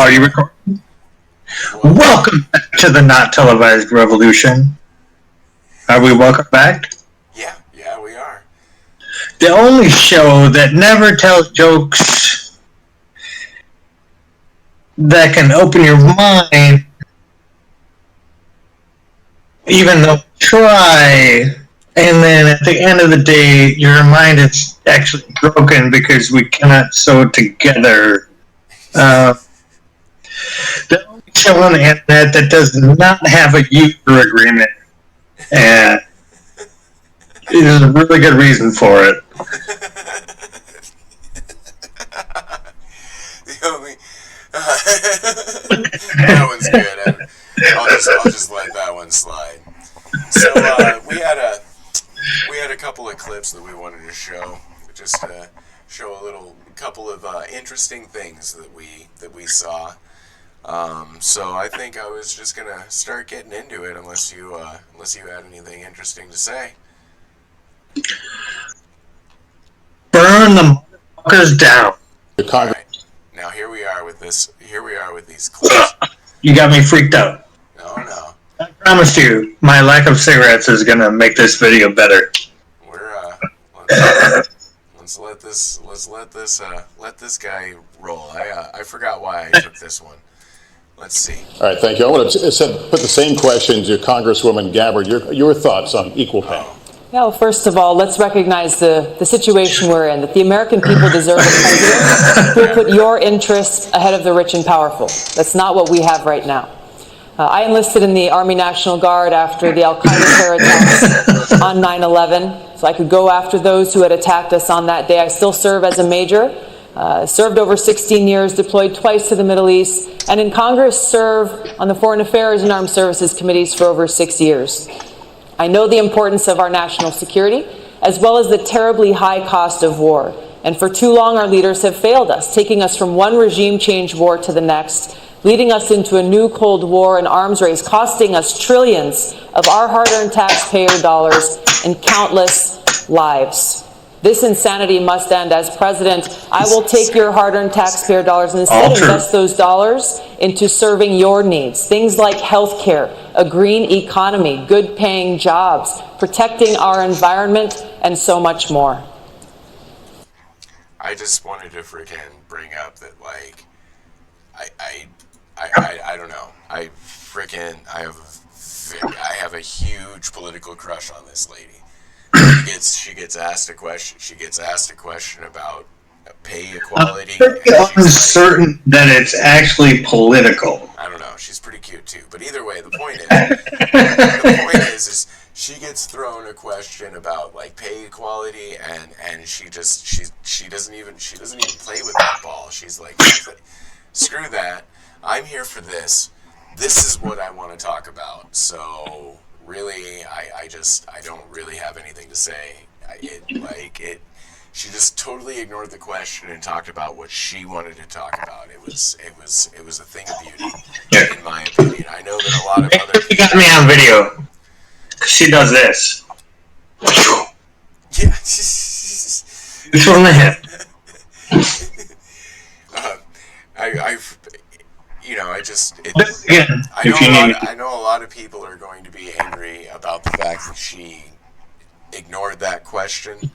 Are you recording? Welcome back to the Not Televised Revolution. Are we welcome back? Yeah, we are. The only show that never tells jokes that can open your mind, even though you try, and then at the end of the day, your mind is actually broken because we cannot sew it together. The only show on the internet that does not have a user agreement, and there's a really good reason for it. That one's good. I'll just let that one slide. So we had a couple of clips that we wanted to show, just to show a couple of interesting things that we saw. So I think I was just gonna start getting into it, unless you had anything interesting to say. Burn the motherfuckers down. All right. Now here we are with these clips. You got me freaked out. No. I promise you, my lack of cigarettes is gonna make this video better. Let's let this guy roll. I forgot why I took this one. Let's see. All right, thank you. I want to put the same question to Congresswoman Gabbard. Your thoughts on equal pay? Well, first of all, let's recognize the situation we're in, that the American people deserve a president who will put your interests ahead of the rich and powerful. That's not what we have right now. I enlisted in the Army National Guard after the Al-Qaeda terror attacks on 9/11, so I could go after those who had attacked us on that day. I still serve as a major, served over 16 years, deployed twice to the Middle East, and in Congress served on the Foreign Affairs and Armed Services Committees for over 6 years. I know the importance of our national security, as well as the terribly high cost of war. And for too long, our leaders have failed us, taking us from one regime change war to the next, leading us into a new Cold War and arms race, costing us trillions of our hard-earned taxpayer dollars and countless lives. This insanity must end. As president, I will take your hard-earned taxpayer dollars and instead invest those dollars into serving your needs. Things like health care, a green economy, good-paying jobs, protecting our environment, and so much more. I just wanted to freaking bring up that, like, I don't know. I have a huge political crush on this lady. She gets asked a question. She gets asked a question about pay equality. I'm uncertain that it's actually political. I don't know. She's pretty cute too. But either way, the point is she gets thrown a question about like pay equality, and she doesn't even play with that ball. She's like, screw that. I'm here for this. This is what I want to talk about. So really, I don't really have anything to say. She just totally ignored the question and talked about what she wanted to talk about. It was a thing of beauty, in my opinion. I know that a lot of other people... She got me on video. She does this. Yeah. It's on the hip. I know a lot of people are going to be angry about the fact that she ignored that question,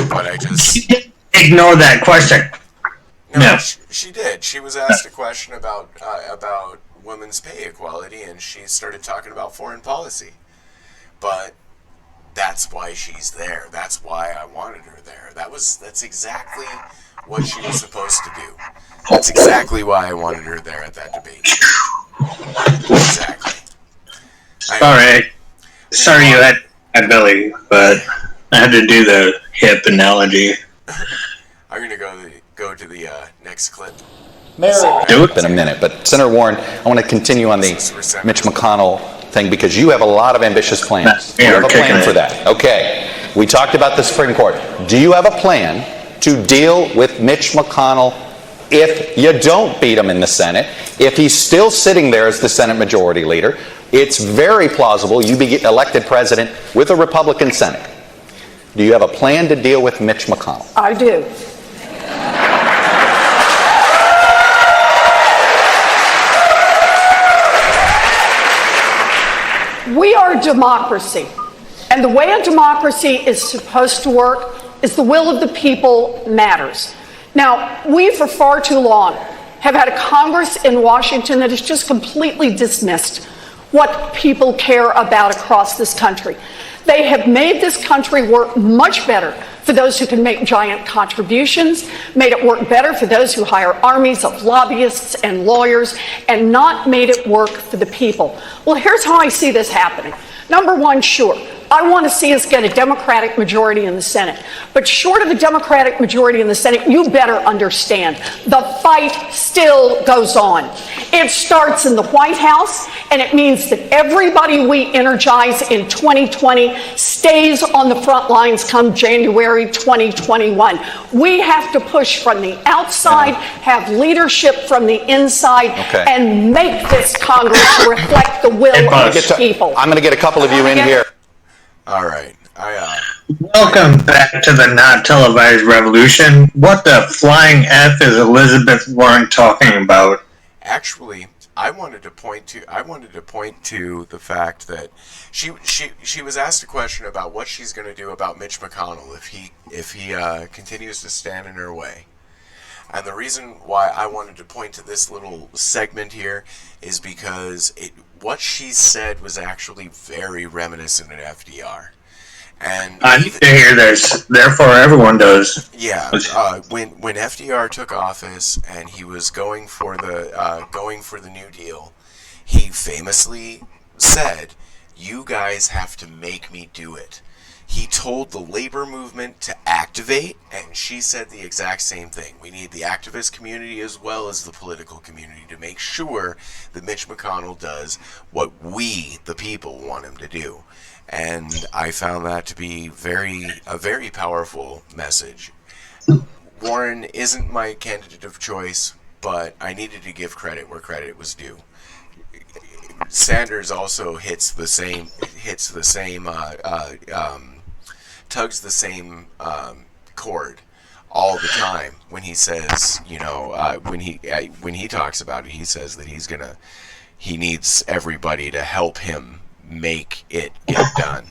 but I just... She didn't ignore that question. No, she did. She was asked a question about women's pay equality, and she started talking about foreign policy. But that's why she's there. That's why I wanted her there. That's exactly what she was supposed to do. That's exactly why I wanted her there at that debate. Exactly. Sorry you had my belly, but I had to do the hip analogy. I'm going to go to the next clip. Do it in a minute, but Senator Warren, I want to continue on the Mitch McConnell thing because you have a lot of ambitious plans. Do you have a plan for that? Okay. We talked about the Supreme Court. Do you have a plan to deal with Mitch McConnell if you don't beat him in the Senate? If he's still sitting there as the Senate Majority Leader, it's very plausible you be elected president with a Republican Senate. Do you have a plan to deal with Mitch McConnell? I do. We are a democracy, and the way a democracy is supposed to work is the will of the people matters. Now, we for far too long have had a Congress in Washington that has just completely dismissed what people care about across this country. They have made this country work much better for those who can make giant contributions, made it work better for those who hire armies of lobbyists and lawyers, and not made it work for the people. Well, here's how I see this happening. Number one, sure, I want to see us get a Democratic majority in the Senate. But short of a Democratic majority in the Senate, you better understand the fight still goes on. It starts in the White House, and it means that everybody we energize in 2020 stays on the front lines come January 2021. We have to push from the outside, have leadership from the inside, and make this Congress reflect the will of the people. I'm going to get a couple of you in here. All right. Welcome back to the not televised revolution. What the flying F is Elizabeth Warren talking about? Actually, I wanted to point to the fact that she was asked a question about what she's going to do about Mitch McConnell if he continues to stand in her way. And the reason why I wanted to point to this little segment here is because what she said was actually very reminiscent of FDR. And I need to hear this. Therefore, everyone does. Yeah. When FDR took office and he was going for the New Deal, he famously said, "You guys have to make me do it." He told the labor movement to activate, and she said the exact same thing. We need the activist community as well as the political community to make sure that Mitch McConnell does what we, the people, want him to do. And I found that to be a very powerful message. Warren isn't my candidate of choice, but I needed to give credit where credit was due. Sanders also tugs the same chord all the time when he says, when he talks about it, he says that he needs everybody to help him make it get done.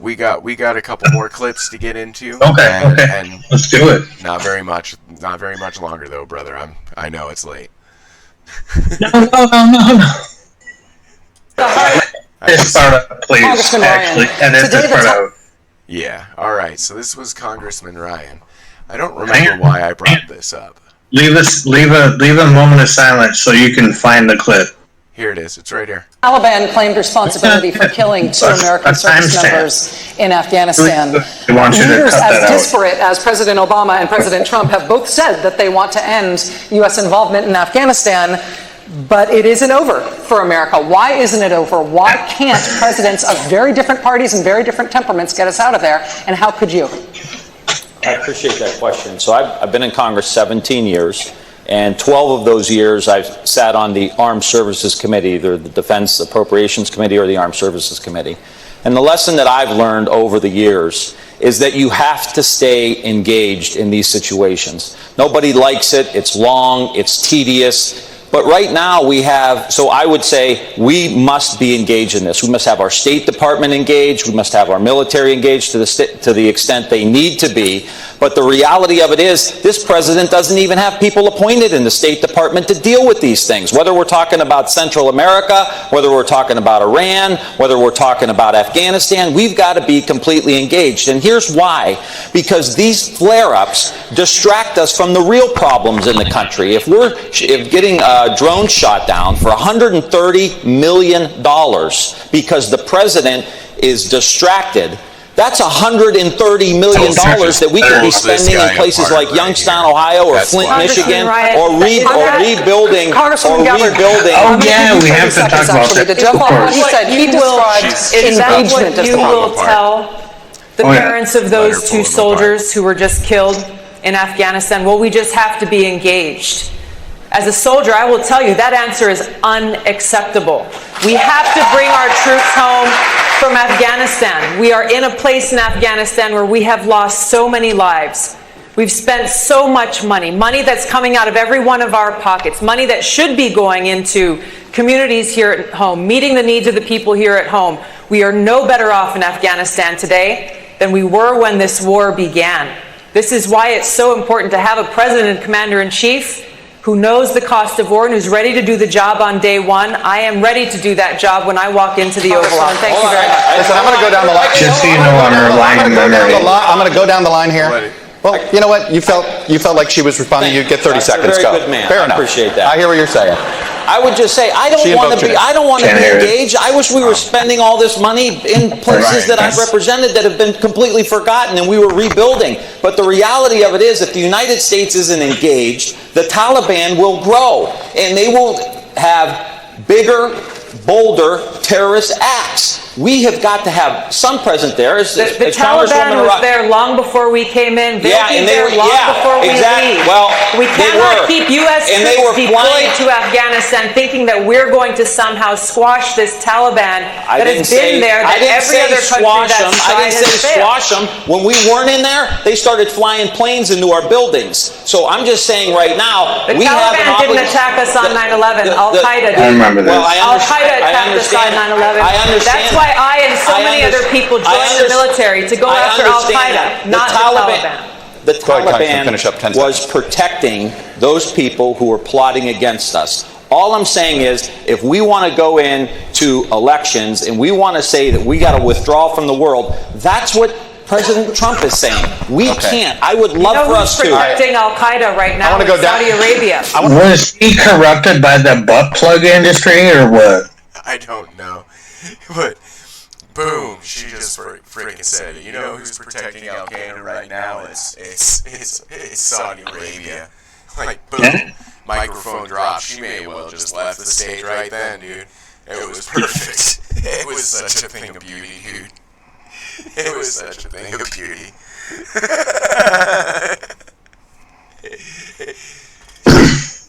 We got a couple more clips to get into. Okay. And let's do it. Not very much longer though, brother. I know it's late. No. This part out, please. Actually, edit this part out. Yeah. All right. So this was Congressman Ryan. I don't remember why I brought this up. Leave a moment of silence so you can find the clip. Here it is. It's right here. Taliban claimed responsibility for killing 2 American service members in Afghanistan. Leaders as disparate as President Obama and President Trump have both said that they want to end U.S. involvement in Afghanistan, but it isn't over for America. Why isn't it over? Why can't presidents of very different parties and very different temperaments get us out of there? And how could you? I appreciate that question. So I've been in Congress 17 years. And 12 of those years, I've sat on the Armed Services Committee, either the Defense Appropriations Committee or the Armed Services Committee. And the lesson that I've learned over the years is that you have to stay engaged in these situations. Nobody likes it. It's long. It's tedious. But right now so I would say we must be engaged in this. We must have our State Department engaged. We must have our military engaged to the extent they need to be. But the reality of it is this president doesn't even have people appointed in the State Department to deal with these things. Whether we're talking about Central America, whether we're talking about Iran, whether we're talking about Afghanistan, we've got to be completely engaged. And here's why. Because these flare-ups distract us from the real problems in the country. If getting drone shot down for $130 million because the president is distracted, that's $130 million that we could be spending in places like Youngstown, Ohio, or Flint, Michigan, or rebuilding. Oh yeah, we have to talk about that. Of course. He said he described engagement as the problem. You will tell the parents of those 2 soldiers who were just killed in Afghanistan, well, we just have to be engaged. As a soldier, I will tell you that answer is unacceptable. We have to bring our troops home from Afghanistan. We are in a place in Afghanistan where we have lost so many lives. We've spent so much money, money that's coming out of every one of our pockets, money that should be going into communities here at home, meeting the needs of the people here at home. We are no better off in Afghanistan today than we were when this war began. This is why it's so important to have a president and commander-in-chief who knows the cost of war and who's ready to do the job on day one. I am ready to do that job when I walk into the Oval Office. Thank you very much. Listen, I'm going to go down the line. Just so you know, I'm relying on I'm going to go down the line here. Well, you know what? You felt like she was responding. You get 30 seconds. That's a Go. very good man. Fair I enough. appreciate that. I hear what you're saying. I would just say I don't want to be engaged. I wish we were spending all this money in places that I've represented that have been completely forgotten and we were rebuilding. But the reality of it is, if the United States isn't engaged, the Taliban will grow and they will have bigger, bolder terrorist acts. We have got to have some present there. The Taliban was there long before we came in. They'll be there long before we leave. Well, we cannot keep U.S. troops deployed to Afghanistan thinking that we're going to somehow squash this Taliban that has been there, that every other country that's tried has failed. I didn't say squash them. When we weren't in there, they started flying planes into our buildings. So I'm just saying right now, the Taliban didn't attack us on 9/11. Al-Qaeda did. I remember this. Well, Al-Qaeda attacked us on 9/11. I understand. That's why I and so many other people joined the military to go after Al-Qaeda, not the Taliban. The Taliban was protecting those people who were plotting against us. All I'm saying is, if we want to go into elections and we want to say that we got to withdraw from the world, that's what President Trump is saying. We can't. I would love for us to. Protecting Al-Qaeda right now in Saudi Arabia. Was he corrupted by the butt plug industry or what? I don't know. But boom, she just freaking said it. You know who's protecting Al-Qaeda right now? It's Saudi Arabia. Like, boom, microphone drop. She may well just left the stage right then, dude. It was perfect. It was such a thing of beauty, dude. It was such a thing of beauty.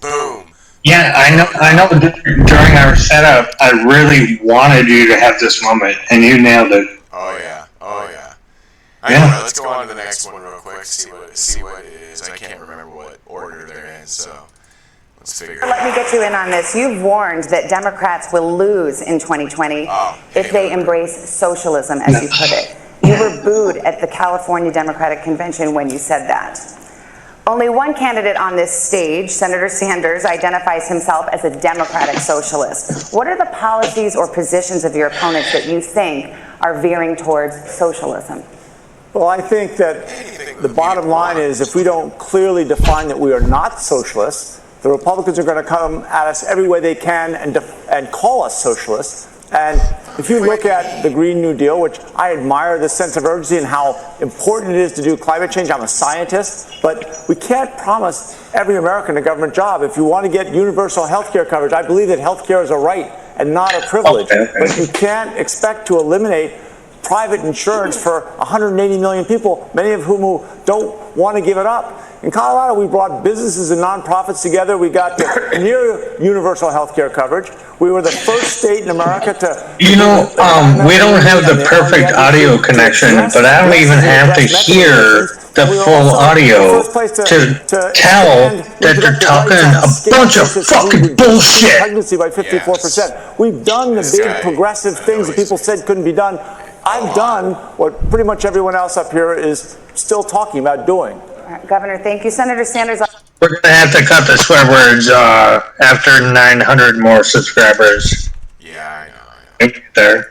Boom. Yeah, I know. During our setup, I really wanted you to have this moment, and you nailed it. Oh yeah. Anyway, let's go on to the next one real quick. See what it is. I can't remember what order they're in, so let's figure it out. Let me get you in on this. You've warned that Democrats will lose in 2020 if they embrace socialism, as you put it. You were booed at the California Democratic Convention when you said that. Only one candidate on this stage, Senator Sanders, identifies himself as a democratic socialist. What are the policies or positions of your opponents that you think are veering towards socialism? Well, I think that the bottom line is if we don't clearly define that we are not socialists, the Republicans are going to come at us every way they can and call us socialists. And if you look at the Green New Deal, which I admire the sense of urgency and how important it is to do climate change, I'm a scientist, but we can't promise every American a government job. If you want to get universal health care coverage, I believe that health care is a right and not a privilege. But you can't expect to eliminate private insurance for 180 million people, many of whom don't want to give it up. In Colorado, we brought businesses and nonprofits together. We got to near universal health care coverage. We were the first state in America to... You know, we don't have the perfect audio connection, but I don't even have to hear the full audio to tell that they're talking a bunch of fucking bullshit. Pregnancy by 54%. We've done the big progressive things that people said couldn't be done. I've done what pretty much everyone else up here is still talking about doing. Governor, thank you. Senator Sanders. We're going to have to cut the swear words after 900 more subscribers. Yeah, I know. There.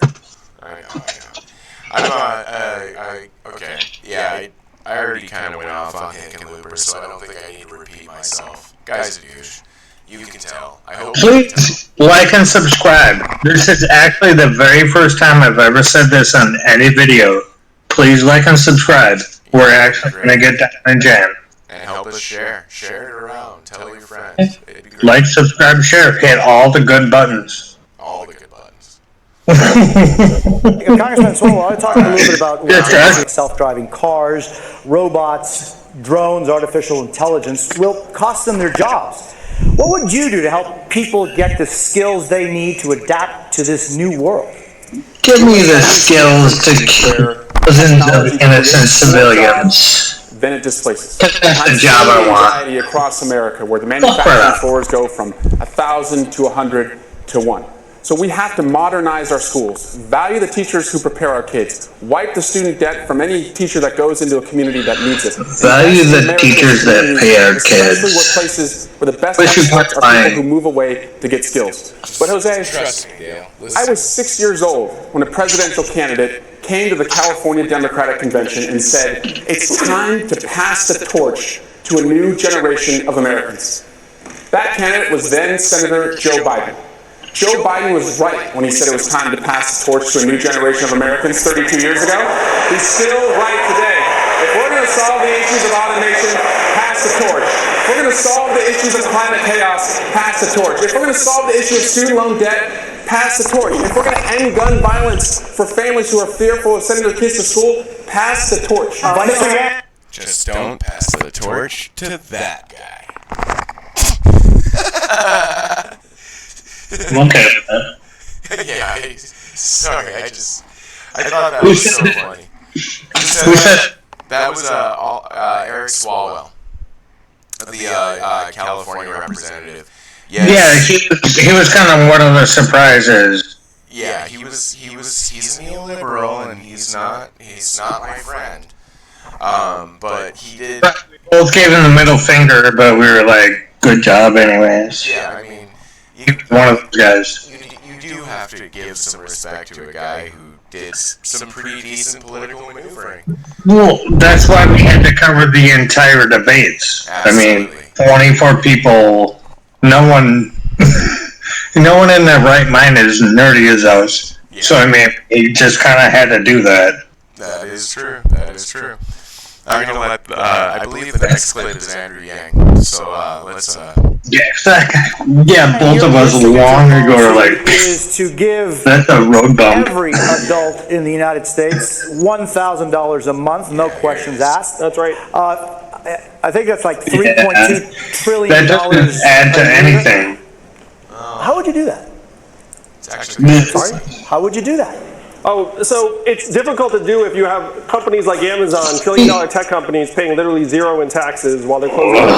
Okay. Yeah, I already kind of went off on Hickenlooper, so I don't think I need to repeat myself. Guy's a douche. You can tell. I hope. Please like and subscribe. This is actually the very first time I've ever said this on any video. Please like and subscribe. We're actually going to get down and jam. And help us share. Share it around. Tell your friends. It'd be great. Like, subscribe, share. Hit all the good buttons. All the good buttons. Congressman Swalwell, I want to talk a little bit about self-driving cars, robots, drones, artificial intelligence will cost them their jobs. What would you do to help people get the skills they need to adapt to this new world? Give me the skills to kill dozens of innocent civilians. then it displaces. That's the job I want. Anxiety across America, where the manufacturing floors go from 1,000 to 100 to 1. So we have to modernize our schools, value the teachers who prepare our kids, wipe the student debt from any teacher that goes into a community that needs it. Value the teachers that pay our kids. Especially where the best experts are people who move away to get skills. But Jose, I was 6 years old when a presidential candidate came to the California Democratic Convention and said, it's time to pass the torch to a new generation of Americans. That candidate was then Senator Joe Biden. Joe Biden was right when he said it was time to pass the torch to a new generation of Americans 32 years ago. He's still right today. If we're going to solve the issues of automation, pass the torch. If we're going to solve the issues of climate chaos, pass the torch. If we're going to solve the issue of student loan debt, pass the torch. If we're going to end gun violence for families who are fearful of sending their kids to school, pass the torch. Just don't pass the torch to that guy. Okay. Yeah, sorry, I thought that was so funny. Who said that? Was Eric Swalwell, the California representative. Yes. Yeah, he was kind of one of the surprises. Yeah, he's a neoliberal, and he's not my friend. But he did. We both gave him the middle finger, but we were like, good job anyways. Yeah, I mean, one of those guys. You do have to give some respect to a guy who did some pretty decent political maneuvering. Well, that's why we had to cover the entire debates. Absolutely. I mean, 24 people, no one in their right mind is nerdy as us. Yeah. So, I mean, he just kind of had to do that. That is true. I'm going to let, I believe the next clip is Andrew Yang. So, let's, Yeah, both of us long ago are like, is to give that's a road bump. Every adult in the United States $1,000 a month, no questions asked. That's right. I think that's like $3.2 trillion. That doesn't add to anything. How would you do that? It's actually Sorry? How would you do that? Oh, so it's difficult to do if you have companies like Amazon, trillion-dollar tech companies, paying literally zero in taxes while they're closing their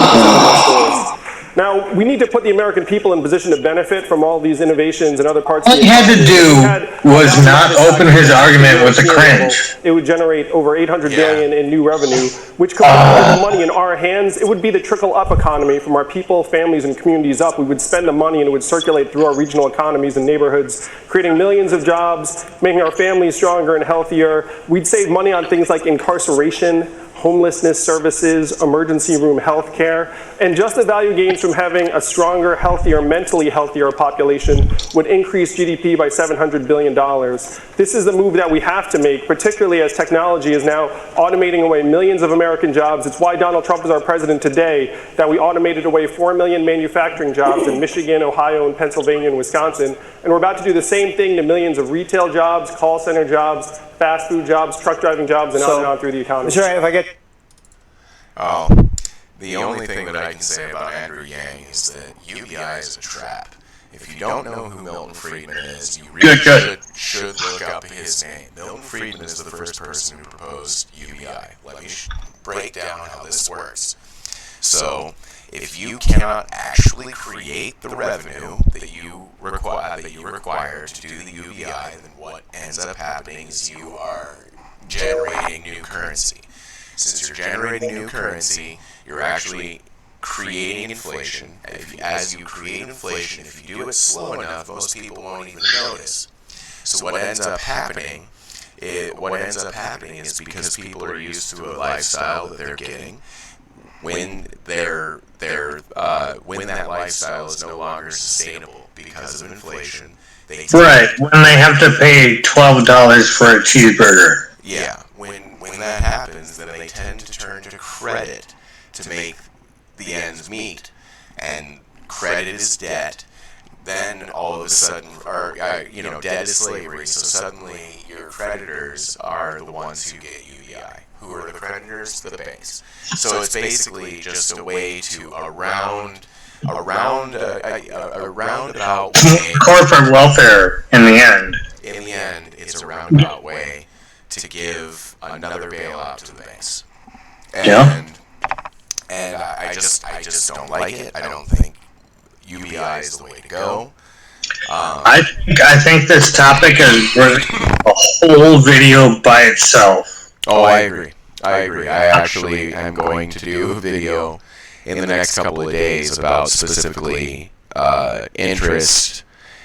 stores. Now, we need to put the American people in position to benefit from all these innovations and other parts of the economy. All he had to do was not open his argument with a cringe. It would generate over $800 billion in new revenue, which could put the money in our hands. It would be the trickle-up economy from our people, families, and communities up. We would spend the money and it would circulate through our regional economies and neighborhoods, creating millions of jobs, making our families stronger and healthier. We'd save money on things like incarceration, homelessness services, emergency room health care, and just the value gains from having a stronger, healthier, mentally healthier population would increase GDP by $700 billion. This is the move that we have to make, particularly as technology is now automating away millions of American jobs. It's why Donald Trump is our president today, that we automated away 4 million manufacturing jobs in Michigan, Ohio, and Pennsylvania, and Wisconsin. And we're about to do the same thing to millions of retail jobs, call center jobs, fast food jobs, truck driving jobs, and on through the economy. Sure, if I get... The only thing that I can say about Andrew Yang is that UBI is a trap. If you don't know who Milton Friedman is, you really should look up his name. Milton Friedman is the first person who proposed UBI. Let me break down how this works. So, if you cannot actually create the revenue that you require to do the UBI, then what ends up happening is you are generating new currency. Since you're generating new currency, you're actually creating inflation. And as you create inflation, if you do it slow enough, most people won't even notice. So what ends up happening is because people are used to a lifestyle that they're getting, when when that lifestyle is no longer sustainable because of inflation, when they have to pay $12 for a cheeseburger. Yeah, when that happens, then they tend to turn to credit to make the ends meet, and credit is debt. Then all of a sudden, debt is slavery. So suddenly, your creditors are the ones who get UBI. Who are the creditors? The banks. So it's basically just a way to a roundabout way. Corporate welfare in the end. In the end, it's a roundabout way to give another bailout to the banks. And I just don't like it. I don't think UBI is the way to go. I think this topic is worth a whole video by itself. Oh, I agree. I actually am going to do a video in the next couple of days about specifically interest,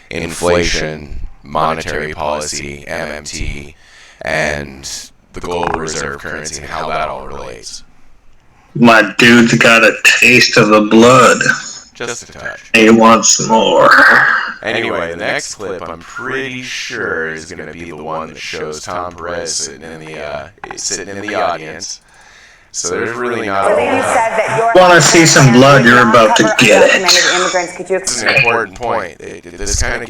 inflation, monetary policy, MMT, and the global reserve currency and how that all relates. My dude's got a taste of the blood. Just a touch. He wants more. Anyway, the next clip, I'm pretty sure, is going to be the one that shows Tom Perez sitting in the audience. So there's really not. I think you said that you're. Want to see some blood? You're about to get it. Immigrants. Could you This is an important point. This kind of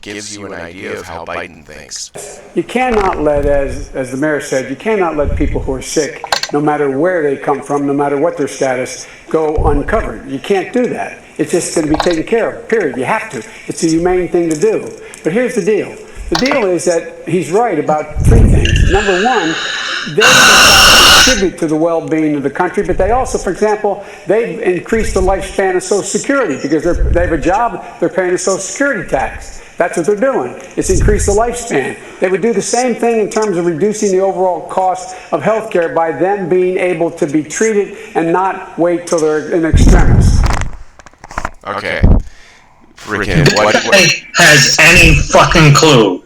gives you an idea of how Biden thinks. You cannot let, as the mayor said, you cannot let people who are sick, no matter where they come from, no matter what their status, go uncovered. You can't do that. It's just going to be taken care of, period. You have to. It's a humane thing to do. But here's the deal. The deal is that he's right about three things. Number one, they contribute to the well-being of the country, but they also, for example, they've increased the lifespan of Social Security because they have a job, they're paying a Social Security tax. That's what they're doing. It's increased the lifespan. They would do the same thing in terms of reducing the overall cost of health care by them being able to be treated and not wait till they're in extremis. Okay. Freaking what has any fucking clue?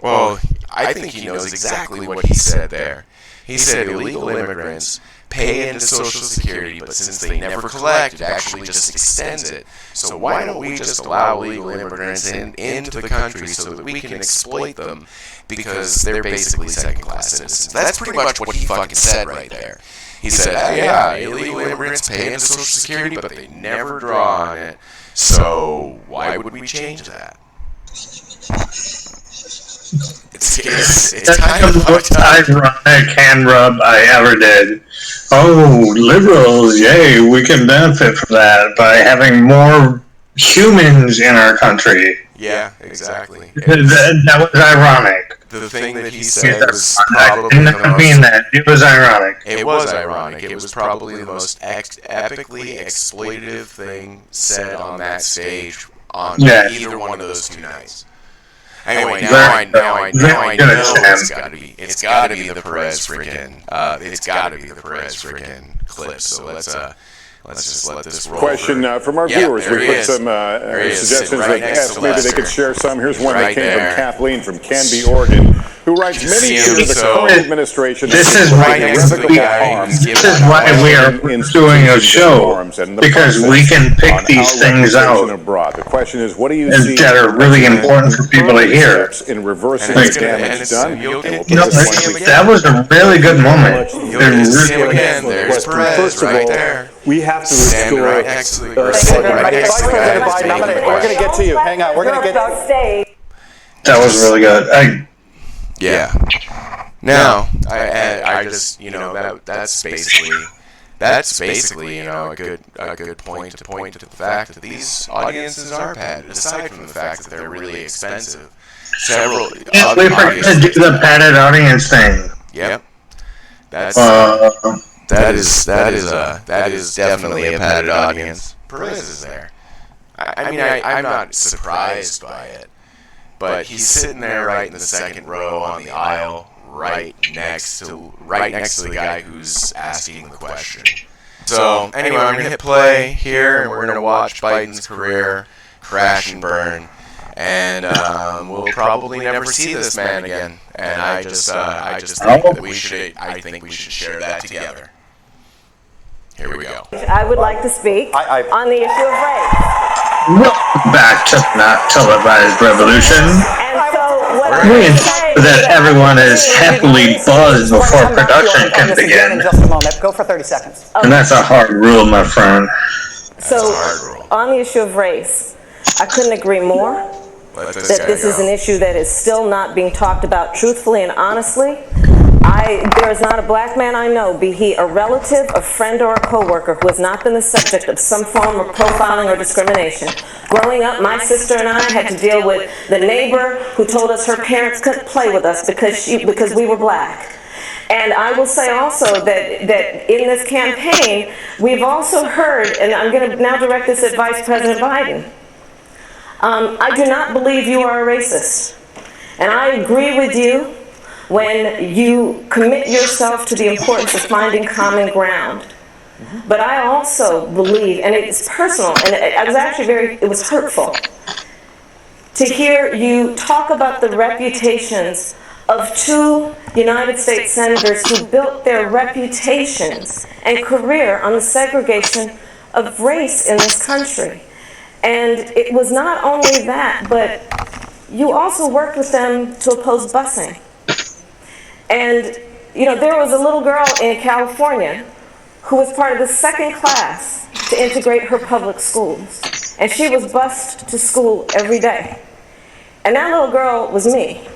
Well, I think he knows exactly what he said there. He said illegal immigrants pay into Social Security, but since they never collect, it actually just extends it. So why don't we just allow illegal immigrants into the country so that we can exploit them because they're basically second-class citizens? That's pretty much what he fucking said right there. He said, yeah, illegal immigrants pay into Social Security, but they never draw on it. So why would we change that? It's kind of the most ironic hand rub I ever did. Oh, liberals, yay, we can benefit from that by having more humans in our country. Yeah, exactly. That was ironic. The thing that he said was probably I didn't mean that. It was ironic. It was ironic. It was probably the most epically exploitative thing said on that stage on either one of those two nights. Anyway, now I know it's got to be the Perez freaking clip. So let's just let this roll. Question from our viewers. We put some suggestions that asked maybe they could share some. Here's one that came from Kathleen from Canby, Oregon, who writes, many years of the current administration. This is why we are doing a show, because we can pick these things out the question is, what do you see that are really important for people to hear? In reversing the damage done? That was a really good moment. There's Perez right there. We have to restore. Right next to the guy. We're going to get to you. Hang on. We're going to get. That was really good. Yeah. Now, I just, that's basically, a good point to point to the fact that these audiences are padded. Aside from the fact that they're really expensive, several. We forgot to do the padded audience thing. Yep. That is definitely a padded audience. Perez is there. I mean, I'm not surprised by it, but he's sitting there right in the second row on the aisle, right next to the guy who's asking the question. So anyway, I'm gonna hit play here, and we're gonna watch Biden's career crash and burn, and we'll probably never see this man again. And I just think that we should share that together. Here we go. I would like to speak on the issue of race. Welcome back to Not Televised Revolution. And so what we ensure that everyone is happily buzzed before production can begin. In just a moment. Go for 30 seconds. And that's a hard rule, my friend. So on the issue of race, I couldn't agree more that this is an issue that is still not being talked about truthfully and honestly. There is not a black man I know, be he a relative, a friend, or a coworker, who has not been the subject of some form of profiling or discrimination. Growing up, my sister and I had to deal with the neighbor who told us her parents couldn't play with us because we were black. And I will say also that in this campaign, we've also heard, and I'm going to now direct this at Vice President Biden, I do not believe you are a racist. And I agree with you when you commit yourself to the importance of finding common ground. But I also believe, and it's personal, and I was actually it was hurtful to hear you talk about the reputations of two United States senators who built their reputations and career on the segregation of race in this country. And it was not only that, but you also worked with them to oppose busing. And, you know, there was a little girl in California who was part of the second class to integrate her public schools. And she was bused to school every day. And that little girl was me.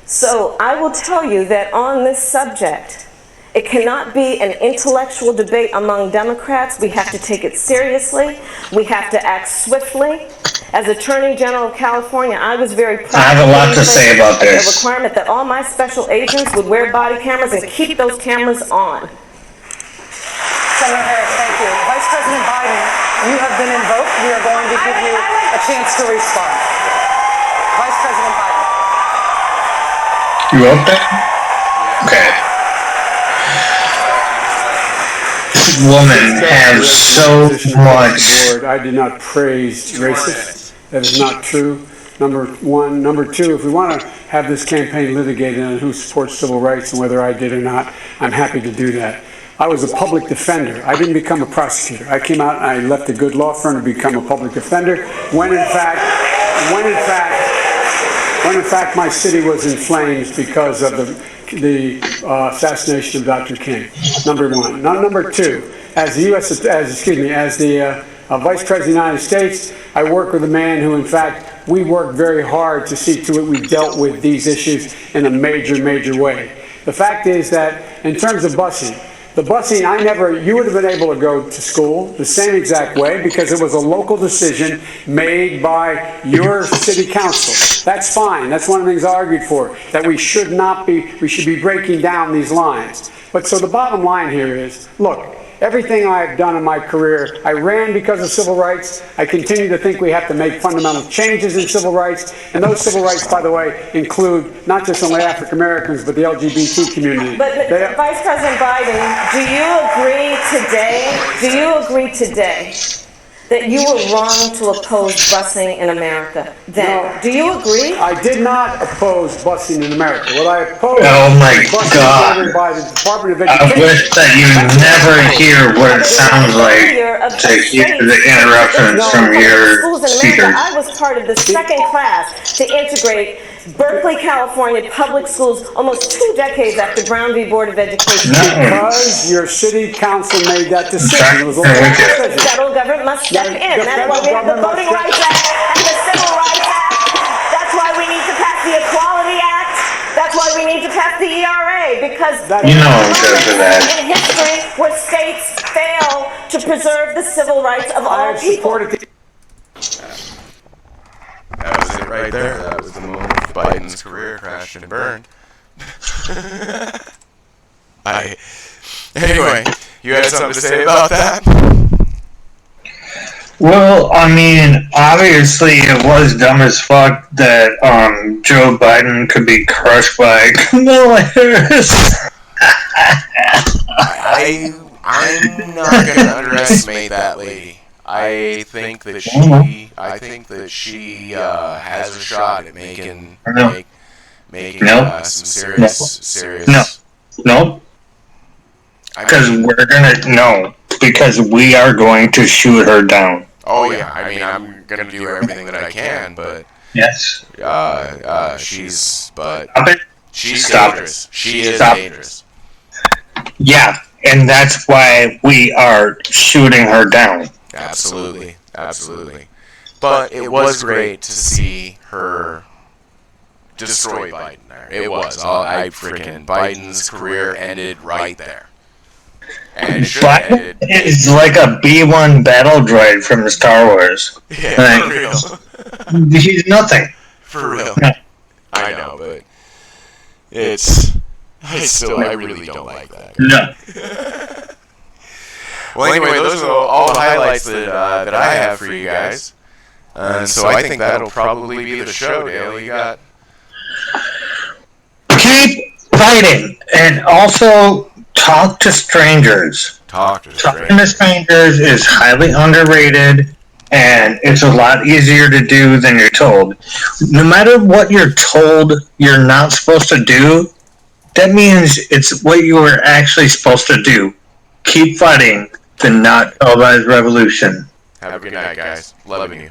So I will tell you that on this subject, it cannot be an intellectual debate among Democrats. We have to take it seriously. We have to act swiftly. As Attorney General of California, I was very proud. I have a lot to say about this. The requirement that all my special agents would wear body cameras and keep those cameras on. Senator Harris, thank you. Vice President Biden, you have been invoked. We are going to give you a chance to respond. Vice President Biden. You wrote that? Okay. This woman has so much. I did not praise racists. That is not true. Number one. Number two, if we want to have this campaign litigated on who supports civil rights and whether I did or not, I'm happy to do that. I was a public defender. I didn't become a prosecutor. I came out and I left a good law firm to become a public defender when in fact my city was in flames because of the assassination of Dr. King. Number one. Now, number two, as the Vice President of the United States, I work with a man who, in fact, we worked very hard to see to it we dealt with these issues in a major way. The fact is that in terms of busing, the busing, you would have been able to go to school the same exact way because it was a local decision made by your city council. That's fine. That's one of the things I argued for, that we should be breaking down these lines. But so the bottom line here is, look, everything I've done in my career, I ran because of civil rights. I continue to think we have to make fundamental changes in civil rights. And those civil rights, by the way, include not just only African Americans, but the LGBT community. But Vice President Biden, do you agree today that you were wrong to oppose busing in America then? No, do you agree? I did not oppose busing in America. What I opposed was busing by the Department of Education. I wish that you never hear what it sounds like to hear the interruptions from your speakers. I was part of the second class to integrate Berkeley, California public schools almost 2 decades after Brown v. Board of Education. Because your city council made that decision. It was a the federal government must step in. That's why we have the Voting Rights Act and the Civil Rights Act. That's why we need to pass the Equality Act. That's why we need to pass the ERA, because in history where states fail to preserve the civil rights of all people. That was it right there. That was the moment Biden's career crashed and burned. Anyway, you had something to say about that? Well, I mean, obviously it was dumb as fuck that Joe Biden could be crushed by Kamala Harris. I'm not going to underestimate that lady. I think that she has a shot at making some serious. No. Because we are going to shoot her down. Oh yeah, I mean I'm gonna do everything that I can, but yes, she's dangerous. She is dangerous. Yeah, and that's why we are shooting her down. Absolutely. But it was great to see her destroy Biden there. It was. Biden's career ended right there. And Biden is like a B-1 battle droid from Star Wars. Yeah, for real. He's nothing. For real. No. I know, but it's I really don't like that. No. Well, anyway, those are all the highlights that I have for you guys. And so I think that'll probably be the show, Dale. You got... Keep fighting, and also talk to strangers. Talking to strangers is highly underrated, and it's a lot easier to do than you're told. No matter what you're told you're not supposed to do, that means it's what you were actually supposed to do. Keep fighting the not televised revolution. Have a good night, guys. Loving you.